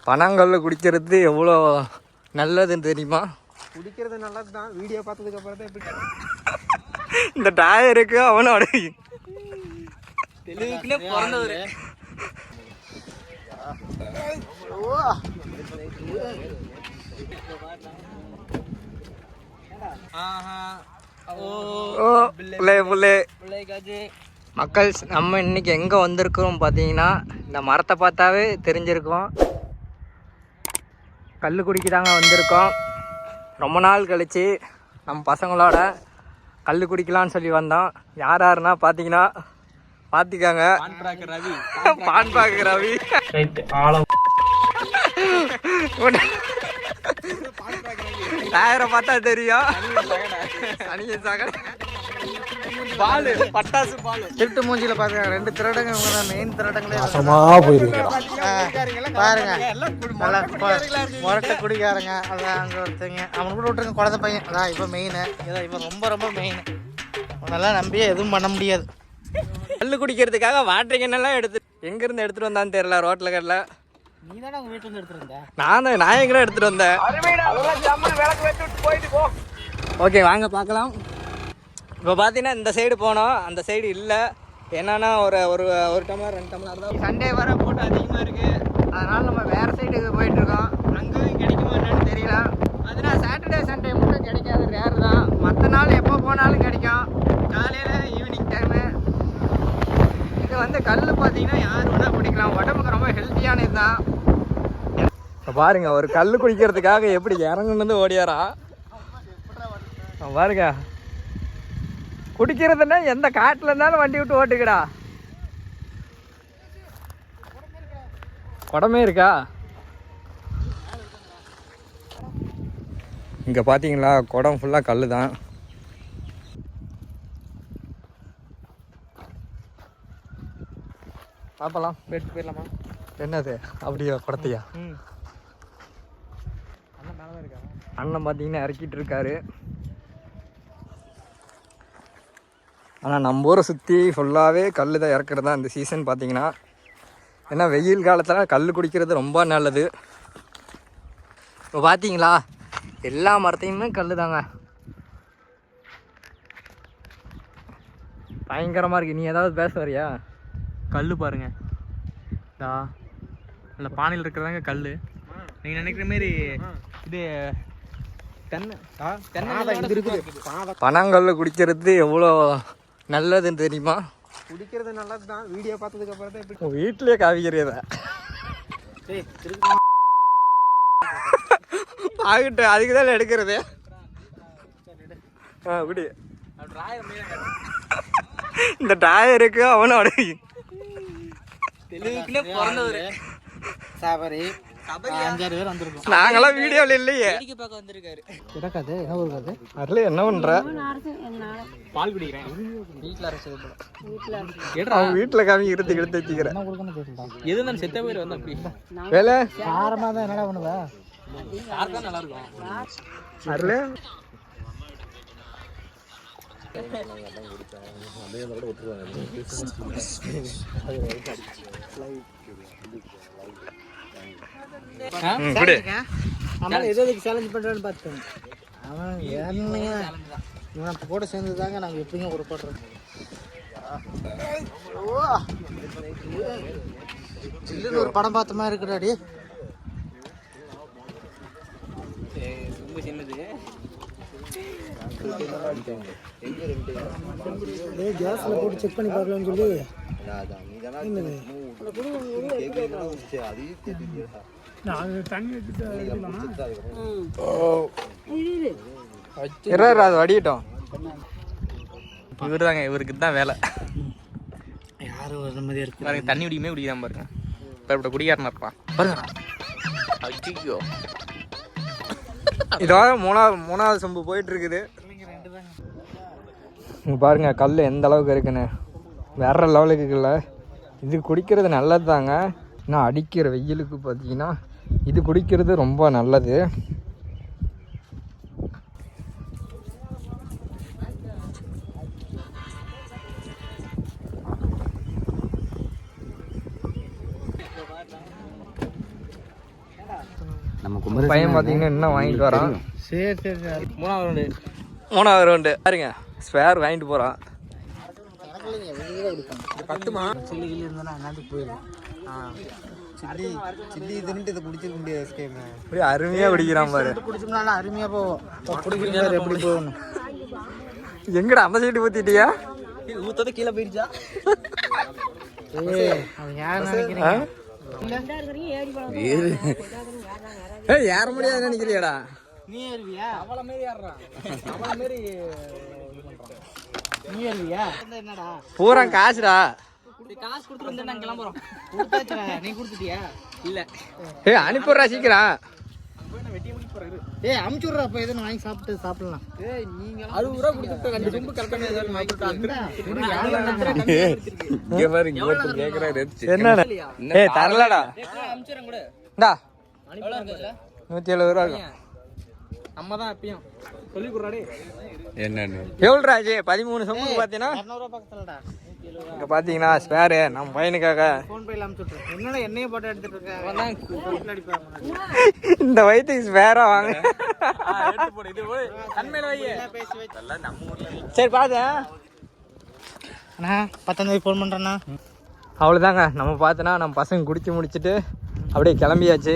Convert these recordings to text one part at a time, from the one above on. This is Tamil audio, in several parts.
பனங்கல்ல குடிக்கிறது எவ்வளோ நல்லதுன்னு தெரியுமா? குடிக்கிறது நல்லது தான். வீடியோ பார்த்ததுக்கு அப்புறம் தான் எப்படி இந்த டயருக்கு அவனோட தெளிவுக்குனே பிறந்தவர். மக்கள் நம்ம இன்னைக்கு எங்கே வந்திருக்கிறோம் பார்த்தீங்கன்னா, இந்த மரத்தை பார்த்தாவே தெரிஞ்சிருக்கோம். கல் குடிக்கிறாங்க வந்திருக்கோம். ரொம்ப நாள் கழித்து நம்ம பசங்களோட கல் குடிக்கலான்னு சொல்லி வந்தோம். யார் யாருன்னா பார்த்தீங்கன்னா பார்த்துக்காங்க. பான்பாக்கு ரவி டயரை பார்த்தா தெரியும். பாலு பட்டாசு பாலு திருட்டு மூஞ்சில பாருங்க. 2 திருடங்க இவங்க தான் மெயின் திருடங்களே. பாருங்க நல்லா முரட்டை குடிக்காரங்க. அதான் அங்கே ஒருத்தங்க அவன் கூட விட்டுருங்க. குழந்தை பையன் அதான் இப்போ மெயின். இதான் இவன் ரொம்ப ரொம்ப மெயின். அவனெல்லாம் நம்பியே எதுவும் பண்ண முடியாது. கல் குடிக்கிறதுக்காக வாட்டர் கேனெல்லாம் எங்கேருந்து எடுத்துகிட்டு வந்தான்னு தெரியல. ரோட்டில் கடல நீ தானே உங்கள் வீட்டில் இருந்து எடுத்துட்டு வந்தேன். நான் எங்கே எடுத்துகிட்டு வந்தேன். ஓகே வாங்க பார்க்கலாம். இப்போ பார்த்தீங்கன்னா இந்த சைடு போனோம். அந்த சைடு இல்லை. என்னன்னா ஒரு ஒரு ஒரு டம்ளர் 2 டம்ளர் தான். சண்டே வர போட்டு அதிகமாக இருக்குது. அதனால் நம்ம வேறு சைடுக்கு போயிட்டுருக்கோம். அங்கேயும் கிடைக்குமா என்னன்னு தெரியல. அதனால் சாட்டர்டே சண்டே மட்டும் கிடைக்காது, ரேர் தான். மற்ற நாள் எப்போ போனாலும் கிடைக்கும். காலையில் ஈவினிங் டைமு. இது வந்து கல் பார்த்தீங்கன்னா யார் வேணால் குடிக்கலாம். உடம்புக்கு ரொம்ப ஹெல்த்தியானது தான். இப்போ பாருங்க ஒரு கல் குடிக்கிறதுக்காக எப்படி இறங்குன்னு ஓடியாரா பாருங்க. குடிக்கிறதுன்னா எந்த காட்டில் இருந்தாலும் வண்டி விட்டு ஓட்டுக்கடா. குடமே இருக்கா இங்கே பார்த்தீங்களா? குடம் ஃபுல்லாக கல் தான். பார்ப்பலாம். எடுத்து போயிடலாமா? என்னது அப்படியா குடத்தையா? அண்ணன் பார்த்தீங்கன்னா இறக்கிட்டு இருக்காரு. ஆனால் நம்ம ஊரை சுற்றி ஃபுல்லாகவே கல் தான் இறக்குறது தான் இந்த சீசன் பார்த்தீங்கன்னா. ஏன்னா வெயில் காலத்தில் கல் குடிக்கிறது ரொம்ப நல்லது. இப்போ பார்த்தீங்களா எல்லா மரத்தையுமே கல் தாங்க. பயங்கரமாக இருக்குது. நீ ஏதாவது பேச வரியா? கல் பாருங்க. அந்த பானையில் இருக்கிறதாங்க கல். நீங்கள் நினைக்கிற மாரி இது பனங்கல்ல குடிக்கிறது எவ்வளோ நல்லதுன்னு தெரியுமா? குடிக்கிறது நல்லது தான். வீடியோ பார்த்ததுக்கு அப்புறம் தான் எப்படி வீட்டிலே காவிக்கிறத ஆகிட்டு அதுக்கு தான் எடுக்கிறது. இப்படி இந்த டயருக்கு அவனோட தெளிவுக்குனே பிறந்தவர். சாபரி 5-6 பேர் வந்திருக்கோம். நாங்களாம் வீடியோவில் இல்லையே. பார்க்க வந்திருக்காரு. கிடக்காது என்ன ஊருக்காது அதில் என்ன பண்ணுற? பால் குடிக்கிறேன். வீட்டில் காமி எடுத்து வச்சுக்கிறேன். எது நான் செத்த பேர் வந்து அப்படி வேலை காரமாக தான் என்னடா பண்ணுவா? கார் தான் நல்லா இருக்கும். அதில் சேலஞ்ச் பண்றான்னு பார்த்தேன். அவன் இவன் கூட சேர்ந்து தாங்க நாங்கள் எப்படிங்க உருப்படுறோம். சில்லுன்னு ஒரு படம் பார்த்த மாதிரி இருக்குடாடி. ரொம்ப சின்னது. கேஸ்ல போட்டு செக் பண்ணி பார்க்கலாம்னு சொல்லி வடிட்டோம். இவரு தாங்க, இவருக்கு தான் வேலை. யாரும் வர மாதிரியா இருக்கு பாருங்க. தண்ணி குடிக்குமே குடிக்காம பாருங்க. இப்போ குடிக்காரனா இருப்பான் பாருங்க. ஐயோ இதோட மூணாவது சொம்பு போயிட்டு இருக்குது. பாருங்க கல் எந்த அளவுக்கு இருக்குன்னு. வேற லெவலுக்கு இருக்குல்ல. இது குடிக்கிறது நல்லது தாங்க. ஆனால் அடிக்கிற வெயிலுக்கு பார்த்தீங்கன்னா இது குடிக்கிறது ரொம்ப நல்லது. பையன் பார்த்தீங்கன்னா இன்னும் வாங்கிட்டு வரான். சரி சரி சரி. மூணாவது ரவுண்டு பாருங்க, ஸ்பேர் வாங்கிட்டு போகிறான். பத்துமா சில்லி கில்லி இருந்தா என்னத்துக்கு போயிடும். சில்லி சில்லி இதுன்ட்டு இதை குடிச்சிக்க முடியாது. அப்படியே அருமையாக குடிக்கிறான் பாரு. குடிச்சோம்னா அருமையாக போவோம். குடிக்கிறது எப்படி போகணும்? எங்கடா அந்த சைடு ஊற்றிட்டியா? ஊத்தது கீழே போயிடுச்சா? யார் நினைக்கிறீங்க? ஏற முடியாது நினைக்கிறியாடா? நீ ஏறுவியா? அவளை மாரி ஏறுறான். அவளை மாரி நீ ஏறுவியா? என்னடா பூரா காசுடா. காசு கொடுத்துட்டு வந்து நாங்கள் கிளம்புறோம். கொடுத்தாச்சுடா. நீ கொடுத்துட்டியா? இல்லை. அனுப்பிடுறா சீக்கிரம். அமுச்சு விட்றா. அப்போ எதுவும் வாங்கி சாப்பிடலாம். நீங்க 60 ரூபா கொடுத்துட்டு 2 சொம்பு கரெக்டாக என்னடா தரலடா. இந்தா 170 ரூபா இருக்கும். நம்ம தான் எப்பயும் சொல்லி கொடுறாடே. என்னன்னு எவ்வளோ ஆச்சு? 13 சொம்புக்கு பார்த்தீங்கன்னா 200 ரூபா பக்கத்துலடா. இங்கே பார்த்தீங்கன்னா ஸ்பேரு நம்ம பையனுக்காக ஃபோன் பேல அமுச்சு விட்ரு. என்னடா என்னையே போட்டோ எடுத்துட்டு இருக்கேன். இந்த வயிற்றுக்கு ஸ்பேராக வாங்க. சரி பார்த்தேன் அண்ணா 19 ஃபோன் பண்ணுறேண்ணா. அவ்வளோதாங்க. நம்ம பார்த்தோன்னா நம்ம பசங்க குடிச்சு முடிச்சுட்டு அப்படியே கிளம்பியாச்சு.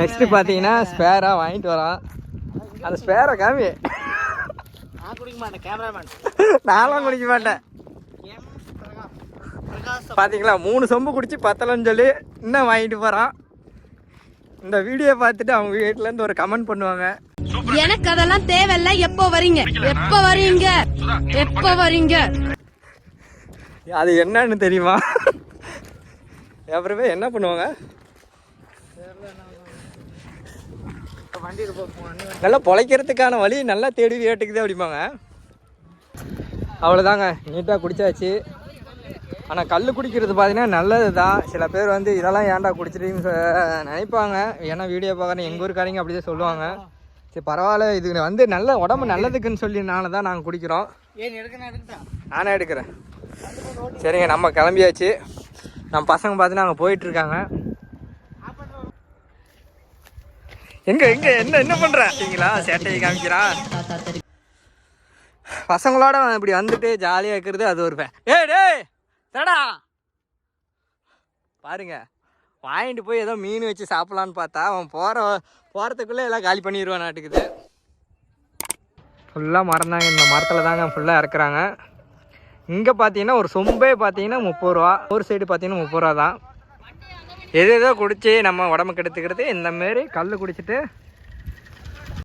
நெக்ஸ்ட்டு பார்த்தீங்கன்னா ஸ்பேராக வாங்கிட்டு வரோம். அந்த ஸ்பேரை காமி. நான் குடிக்க மாட்டேன், கேமராமேன். நானும் குடிக்க மாட்டேன். பார்த்தீங்களா 3 சொம்பு குடிச்சு பத்தலன்னு சொல்லி இன்னும் வாங்கிட்டு போகிறான். இந்த வீடியோ பார்த்துட்டு அவங்க வீட்டிலேருந்து ஒரு கமெண்ட் பண்ணுவாங்க, எனக்கு அதெல்லாம் தேவையில்ல, எப்போ வரீங்க எப்போ வரீங்க எப்போ வரீங்க. அது என்னன்னு தெரியுமா? அப்புறமே என்ன பண்ணுவாங்க, நல்லா பொழைக்கிறதுக்கான வழி நல்லா தேடி வேட்டுக்குது அப்படிம்பாங்க. அவ்வளோதாங்க, நீட்டாக குடிச்சாச்சு. ஆனால் கல் குடிக்கிறது பார்த்தீங்கன்னா நல்லது தான். சில பேர் வந்து இதெல்லாம் ஏன்டா குடிச்சிட்டு நினைப்பாங்க. ஏன்னா வீடியோ பார்க்குறேன் எங்கள் ஊருக்காரங்க அப்படி தான் சொல்லுவாங்க. சரி பரவாயில்ல, இது வந்து நல்ல உடம்பு நல்லதுக்குன்னு சொல்லினால தான் நாங்கள் குடிக்கிறோம். நானே எடுக்கிறேன். சரிங்க, நம்ம கிளம்பியாச்சு. நம்ம பசங்க பார்த்தீங்கன்னா அங்கே போயிட்டுருக்காங்க. எங்கே எங்கே என்ன என்ன பண்ணுறீங்களா? சேட்டையை காமிக்கிறா. பசங்களோட இப்படி வந்துட்டு ஜாலியாக இருக்கிறது அது ஒரு டேய் தடா பாருங்க. வாங்கிட்டு போய் ஏதோ மீன் வச்சு சாப்பிட்லான்னு பார்த்தா அவன் போகிறதுக்குள்ளே எல்லாம் காலி பண்ணிடுவான் நாட்டுக்குது. ஃபுல்லாக மரம் தாங்க, இந்த மரத்தில் தாங்க ஃபுல்லாக இறக்குறாங்க. இங்கே பார்த்தீங்கன்னா ஒரு சொம்பே பார்த்தீங்கன்னா 30 ரூபா, ஒரு சைடு பார்த்தீங்கன்னா 30 ரூபா தான். எது ஏதோ குடிச்சு நம்ம உடம்பு கெடுத்துக்கிறது. இந்தமாரி கல் குடிச்சிட்டு